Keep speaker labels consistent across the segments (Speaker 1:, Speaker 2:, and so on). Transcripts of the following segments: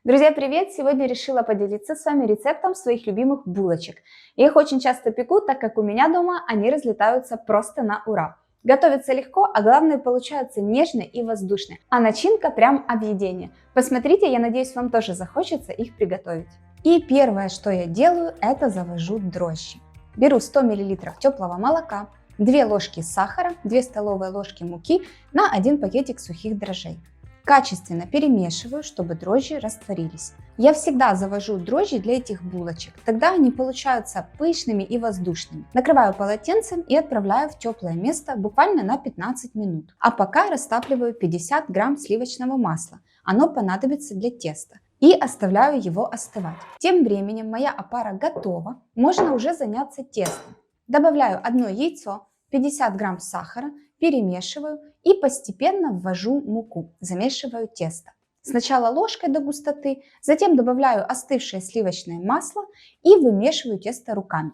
Speaker 1: Друзья, привет! Сегодня решила поделиться с вами рецептом своих любимых булочек. Я их очень часто пеку, так как у меня дома они разлетаются просто на ура. Готовится легко, а главное получаются нежные и воздушные. А начинка прям объедение. Посмотрите, я надеюсь, вам тоже захочется их приготовить. И первое, что я делаю, это завожу дрожжи. Беру 100 мл теплого молока, 2 ложки сахара, 2 столовые ложки муки на 1 пакетик сухих дрожжей. Качественно перемешиваю, чтобы дрожжи растворились. Я всегда завожу дрожжи для этих булочек, тогда они получаются пышными и воздушными. Накрываю полотенцем и отправляю в теплое место буквально на 15 минут. А пока растапливаю 50 грамм сливочного масла, оно понадобится для теста. И оставляю его остывать. Тем временем моя опара готова, можно уже заняться тестом. Добавляю одно яйцо, 50 грамм сахара, перемешиваю и постепенно ввожу муку, замешиваю тесто. Сначала ложкой до густоты, затем добавляю остывшее сливочное масло и вымешиваю тесто руками.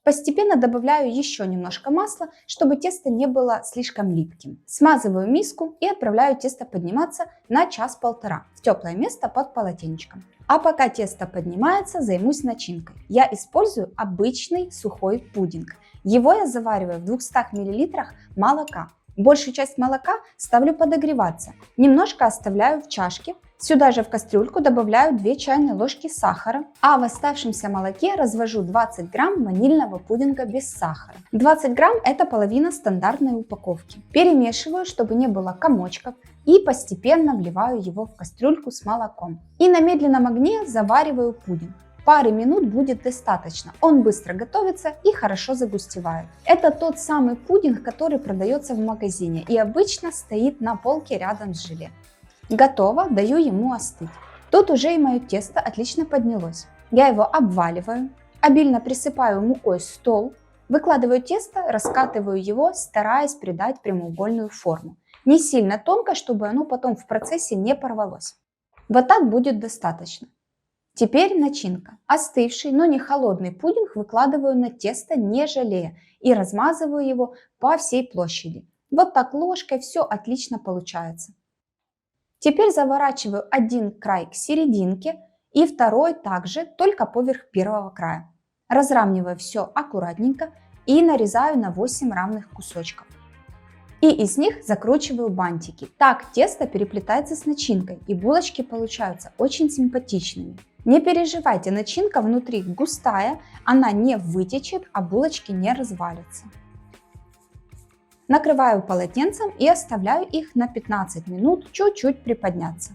Speaker 1: Постепенно добавляю еще немножко масла, чтобы тесто не было слишком липким. Смазываю миску и отправляю тесто подниматься на час-полтора в теплое место под полотенчиком. А пока тесто поднимается, займусь начинкой. Я использую обычный сухой пудинг. Его я завариваю в 200 мл молока. Большую часть молока ставлю подогреваться, немножко оставляю в чашке. Сюда же в кастрюльку добавляю 2 чайные ложки сахара, а в оставшемся молоке развожу 20 грамм ванильного пудинга без сахара. 20 грамм это половина стандартной упаковки. Перемешиваю, чтобы не было комочков, и постепенно вливаю его в кастрюльку с молоком. И на медленном огне завариваю пудинг. Пары минут будет достаточно, он быстро готовится и хорошо загустевает. Это тот самый пудинг, который продается в магазине и обычно стоит на полке рядом с желе. Готово, даю ему остыть. Тут уже и мое тесто отлично поднялось. Я его обваливаю, обильно присыпаю мукой стол, выкладываю тесто, раскатываю его, стараясь придать прямоугольную форму. Не сильно тонко, чтобы оно потом в процессе не порвалось. Вот так будет достаточно. Теперь начинка. Остывший, но не холодный пудинг выкладываю на тесто, не жалея, и размазываю его по всей площади. Вот так ложкой все отлично получается. Теперь заворачиваю один край к серединке и второй также, только поверх первого края. Разравниваю все аккуратненько и нарезаю на 8 равных кусочков. И из них закручиваю бантики. Так тесто переплетается с начинкой, и булочки получаются очень симпатичными. Не переживайте, начинка внутри густая, она не вытечет, а булочки не развалятся. Накрываю полотенцем и оставляю их на 15 минут чуть-чуть приподняться.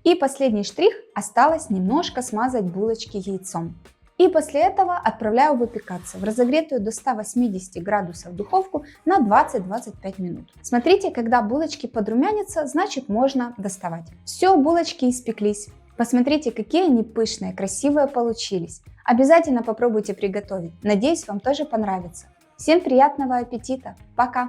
Speaker 1: И последний штрих, осталось немножко смазать булочки яйцом. И после этого отправляю выпекаться в разогретую до 180 градусов духовку на 20-25 минут. Смотрите, когда булочки подрумянятся, значит можно доставать. Все, булочки испеклись. Посмотрите, какие они пышные, красивые получились. Обязательно попробуйте приготовить. Надеюсь, вам тоже понравится. Всем приятного аппетита. Пока!